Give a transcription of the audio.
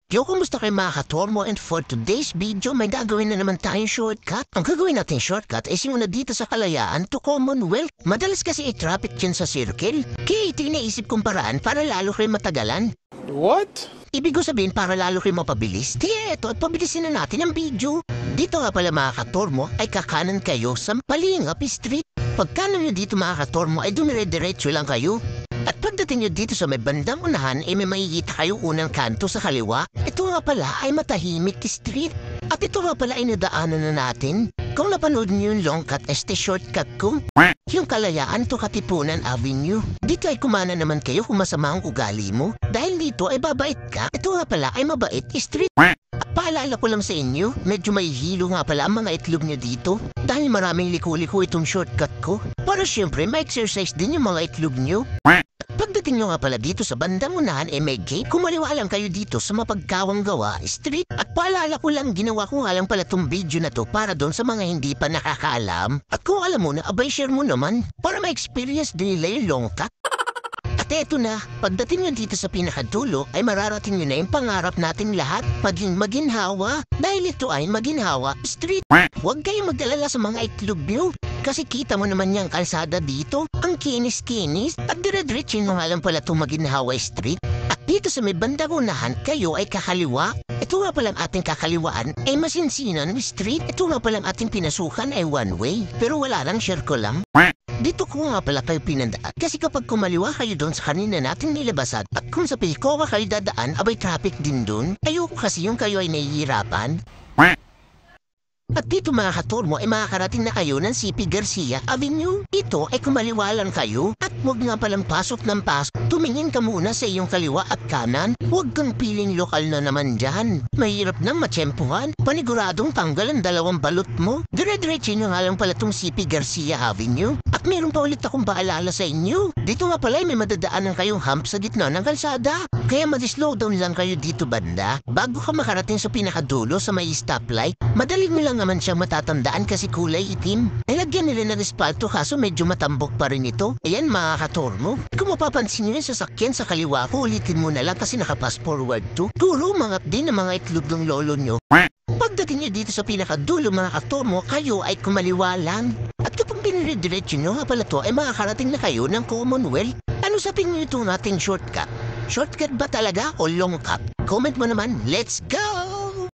Yo, kumusta kayo mga katormo? And for today's video, may gagawin na naman tayong shortcut. Ang gagawin natin shortcut ay simula dito sa Kalayaan to Commonwealth. Madalas kasi i-traffic yun sa circle. Kaya ito yung naisip kong paraan para lalo kayo matagalan. What? Ibig ko sabihin para lalo kayo mapabilis. Kaya eto at pabilisin na natin ang video. Dito nga pala mga katormo ay kakanan kayo sa Palingap Street. Pagkanan nyo dito mga katormo ay dumire-diretso lang kayo. At pagdating nyo dito sa may bandang unahan ay may makikita kayo unang kanto sa kaliwa. Ito nga pala ay Matahimik Street. At ito nga pala ay nadaanan na natin. Kung napanood nyo yung long cut este shortcut ko, yung Kalayaan to Katipunan Avenue. Dito ay kumana naman kayo kung masama ang ugali mo. Dahil dito ay babait ka. Ito nga pala ay Mabait Street. At paalala ko lang sa inyo, medyo may hilo nga pala ang mga itlog nyo dito. Dahil maraming liko-liko itong shortcut ko. Para syempre ma-exercise din yung mga itlog nyo. Pagdating nyo nga pala dito sa bandang unahan may gate, kumaliwa lang kayo dito sa Mapagkawang Gawa Street. At paalala ko lang, ginawa ko nga lang pala tong video na to para doon sa mga hindi pa nakakaalam. At kung alam mo na, abay share mo naman para ma-experience din nila yung long cut. At eto na, pagdating nyo dito sa pinakadulo ay mararating nyo na yung pangarap natin lahat, maging maginhawa. Dahil ito ay Maginhawa Street. Huwag kayong mag-alala sa mga itlog nyo. Kasi kita mo naman yung kalsada dito, ang kinis-kinis, at dire-diretso nga lang pala itong Maginhawa Street. At dito sa may bandang unahan, kayo ay kakaliwa. Ito nga palang ating kakaliwaan ay Masinsinan Street. Ito nga palang ating pinasukan ay one way, pero wala lang circle lang. Dito ko nga pala kayo pinandaan kasi kapag kumaliwa kayo doon sa kanina nating nilabasan at kung sa Pilcoa kayo dadaan, abay traffic din doon. Ayoko kasi yung kayo ay nahihirapan. At dito mga katormo ay makakarating na kayo ng CP Garcia Avenue. Ito ay kumaliwa lang kayo at huwag nga palang pasok ng pasok. Tumingin ka muna sa iyong kaliwa at kanan. Huwag kang piling lokal na naman dyan. Mahirap nang matsyempuhan. Paniguradong tanggal ang dalawang balot mo. Dire-diretso nyo nga lang pala tong CP Garcia Avenue. At meron pa ulit akong paalala sa inyo. Dito nga pala ay may madadaanan kayong hump sa gitna ng kalsada. Kaya mag-slowdown lang kayo dito banda. Bago ka makarating sa pinakadulo sa may stoplight, madali mo lang naman siyang matatandaan kasi kulay itim. Nilagyan nila ng espalto kaso medyo matambok pa rin ito. Ayan mga katormo. Kung mapapansin nyo yung sasakyan sa kaliwa ko, ulitin mo na lang kasi nakapass forward to. Turo mga din ng mga itlog ng lolo nyo. Pagdating nyo dito sa pinakadulo mga katormo, kayo ay kumaliwa lang. At kapag pinire-diretso nyo nga pala to ay makakarating na kayo ng Commonwealth. Ano sa tingin nyo itong ating shortcut? Shortcut ba talaga o long cut? Comment mo naman. Let's go!